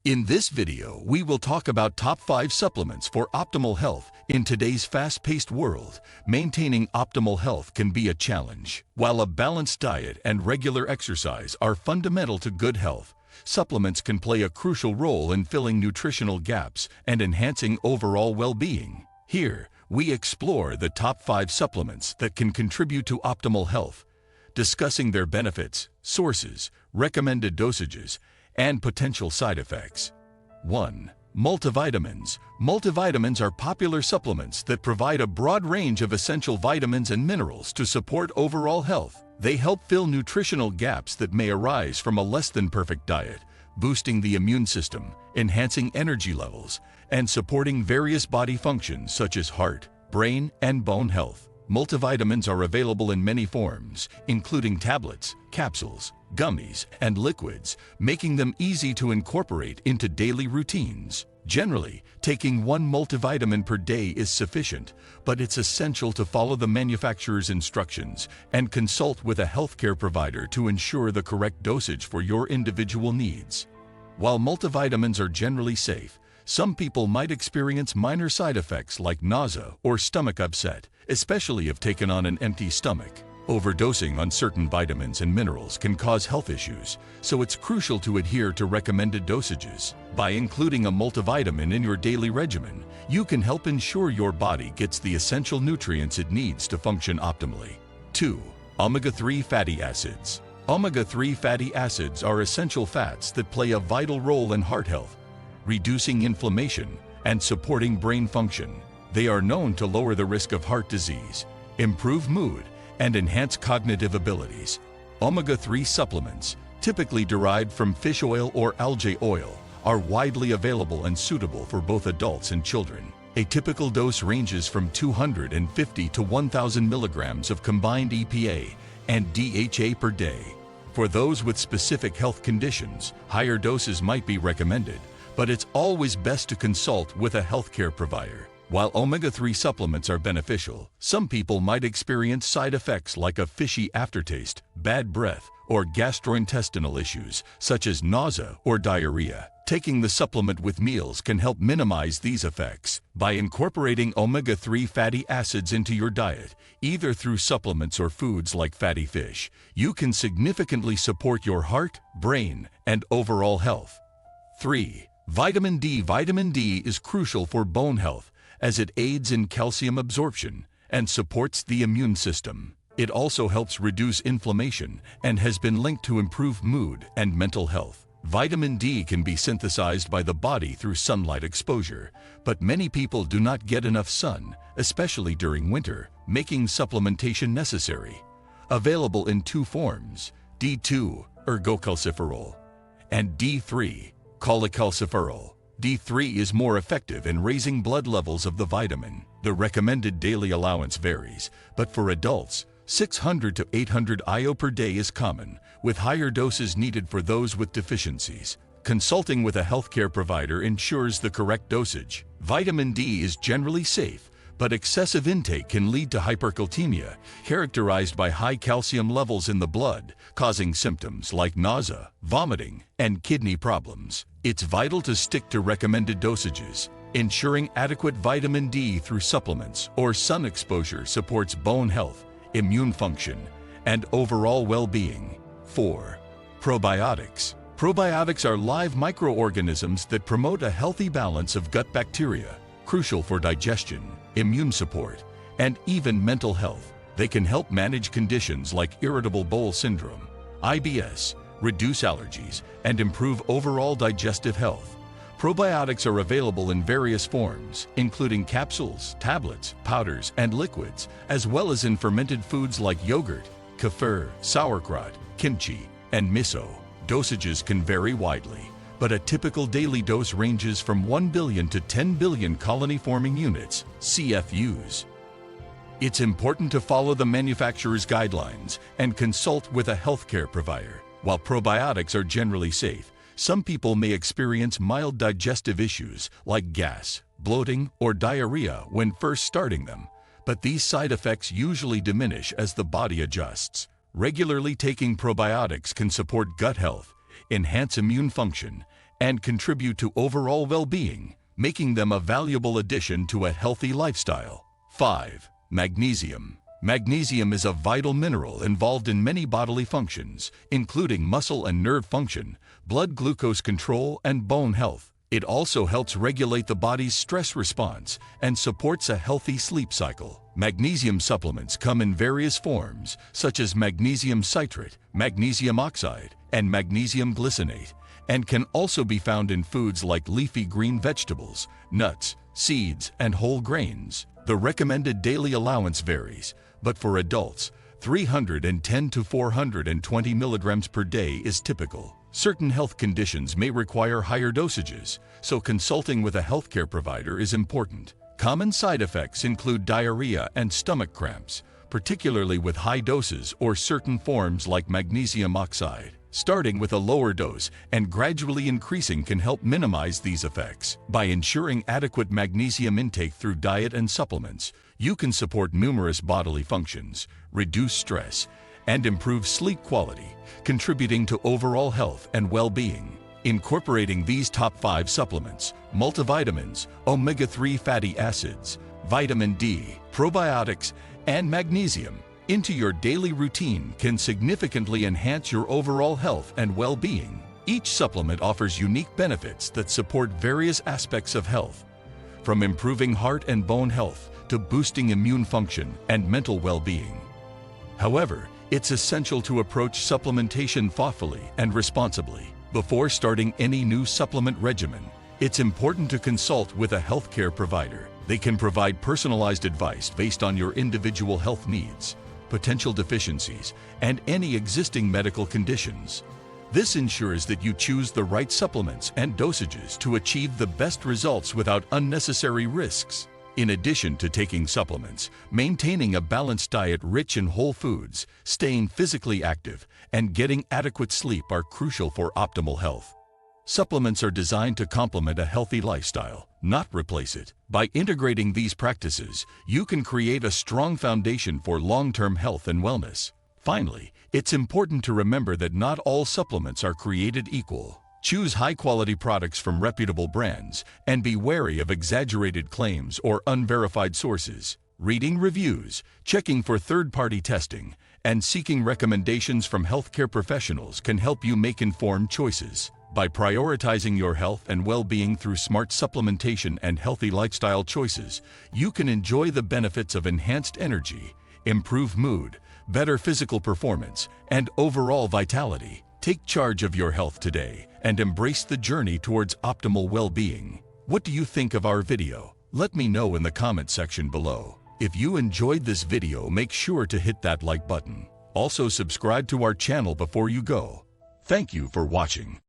In this video, we will talk about top 5 supplements for optimal health. In today's fast-paced world, maintaining optimal health can be a challenge. While a balanced diet and regular exercise are fundamental to good health, supplements can play a crucial role in filling nutritional gaps and enhancing overall well-being. Here, we explore the top 5 supplements that can contribute to optimal health, discussing their benefits, sources, recommended dosages, and potential side effects. 1. Multivitamins. Multivitamins are popular supplements that provide a broad range of essential vitamins and minerals to support overall health. They help fill nutritional gaps that may arise from a less-than-perfect diet, boosting the immune system, enhancing energy levels, and supporting various body functions such as heart, brain, and bone health. Multivitamins are available in many forms, including tablets, capsules, gummies, and liquids, making them easy to incorporate into daily routines. Generally, taking one multivitamin per day is sufficient, but it's essential to follow the manufacturer's instructions and consult with a healthcare provider to ensure the correct dosage for your individual needs. While multivitamins are generally safe, some people might experience minor side effects like nausea or stomach upset, especially if taken on an empty stomach. Overdosing on certain vitamins and minerals can cause health issues, so it's crucial to adhere to recommended dosages. By including a multivitamin in your daily regimen, you can help ensure your body gets the essential nutrients it needs to function optimally. 2. Omega-3 fatty acids. Omega-3 fatty acids are essential fats that play a vital role in heart health, reducing inflammation, and supporting brain function. They are known to lower the risk of heart disease, improve mood, and enhance cognitive abilities. Omega-3 supplements, typically derived from fish oil or algae oil, are widely available and suitable for both adults and children. A typical dose ranges from 250 to 1,000 milligrams of combined EPA and DHA per day. For those with specific health conditions, higher doses might be recommended, but it's always best to consult with a healthcare provider. While omega-3 supplements are beneficial, some people might experience side effects like a fishy aftertaste, bad breath, or gastrointestinal issues such as nausea or diarrhea. Taking the supplement with meals can help minimize these effects. By incorporating omega-3 fatty acids into your diet, either through supplements or foods like fatty fish, you can significantly support your heart, brain, and overall health. 3. Vitamin D. Vitamin D is crucial for bone health, as it aids in calcium absorption and supports the immune system. It also helps reduce inflammation and has been linked to improved mood and mental health. Vitamin D can be synthesized by the body through sunlight exposure, but many people do not get enough sun, especially during winter, making supplementation necessary. Available in 2 forms, D2, ergocalciferol, and D3, cholecalciferol. D3 is more effective in raising blood levels of the vitamin. The recommended daily allowance varies, but for adults, 600 to 800 IU per day is common, with higher doses needed for those with deficiencies. Consulting with a healthcare provider ensures the correct dosage. Vitamin D is generally safe, but excessive intake can lead to hypercalcemia, characterized by high calcium levels in the blood, causing symptoms like nausea, vomiting, and kidney problems. It's vital to stick to recommended dosages. Ensuring adequate vitamin D through supplements or sun exposure supports bone health, immune function, and overall well-being. 4. Probiotics. Probiotics are live microorganisms that promote a healthy balance of gut bacteria, crucial for digestion, immune support, and even mental health. They can help manage conditions like irritable bowel syndrome, IBS, reduce allergies, and improve overall digestive health. Probiotics are available in various forms, including capsules, tablets, powders, and liquids, as well as in fermented foods like yogurt, kefir, sauerkraut, kimchi, and miso. Dosages can vary widely, but a typical daily dose ranges from 1 billion to 10 billion colony-forming units, CFUs. It's important to follow the manufacturer's guidelines and consult with a healthcare provider. While probiotics are generally safe, some people may experience mild digestive issues like gas, bloating, or diarrhea when first starting them, but these side effects usually diminish as the body adjusts. Regularly taking probiotics can support gut health, enhance immune function, and contribute to overall well-being, making them a valuable addition to a healthy lifestyle. 5. Magnesium. Magnesium is a vital mineral involved in many bodily functions, including muscle and nerve function, blood glucose control, and bone health. It also helps regulate the body's stress response and supports a healthy sleep cycle. Magnesium supplements come in various forms, such as magnesium citrate, magnesium oxide, and magnesium glycinate, and can also be found in foods like leafy green vegetables, nuts, seeds, and whole grains. The recommended daily allowance varies, but for adults, 310 to 420 milligrams per day is typical. Certain health conditions may require higher dosages, so consulting with a healthcare provider is important. Common side effects include diarrhea and stomach cramps, particularly with high doses or certain forms like magnesium oxide. Starting with a lower dose and gradually increasing can help minimize these effects. By ensuring adequate magnesium intake through diet and supplements, you can support numerous bodily functions, reduce stress, and improve sleep quality, contributing to overall health and well-being. Incorporating these top 5 supplements, multivitamins, omega-3 fatty acids, vitamin D, probiotics, and magnesium, into your daily routine can significantly enhance your overall health and well-being. Each supplement offers unique benefits that support various aspects of health, from improving heart and bone health to boosting immune function and mental well-being. However, it's essential to approach supplementation thoughtfully and responsibly. Before starting any new supplement regimen, it's important to consult with a healthcare provider. They can provide personalized advice based on your individual health needs, potential deficiencies, and any existing medical conditions. This ensures that you choose the right supplements and dosages to achieve the best results without unnecessary risks. In addition to taking supplements, maintaining a balanced diet rich in whole foods, staying physically active, and getting adequate sleep are crucial for optimal health. Supplements are designed to complement a healthy lifestyle, not replace it. By integrating these practices, you can create a strong foundation for long-term health and wellness. Finally, it's important to remember that not all supplements are created equal. Choose high-quality products from reputable brands and be wary of exaggerated claims or unverified sources. Reading reviews, checking for third-party testing, and seeking recommendations from healthcare professionals can help you make informed choices. By prioritizing your health and well-being through smart supplementation and healthy lifestyle choices, you can enjoy the benefits of enhanced energy, improved mood, better physical performance, and overall vitality. Take charge of your health today and embrace the journey towards optimal well-being. What do you think of our video? Let me know in the comment section below. If you enjoyed this video, make sure to hit that like button. Also subscribe to our channel before you go. Thank you for watching.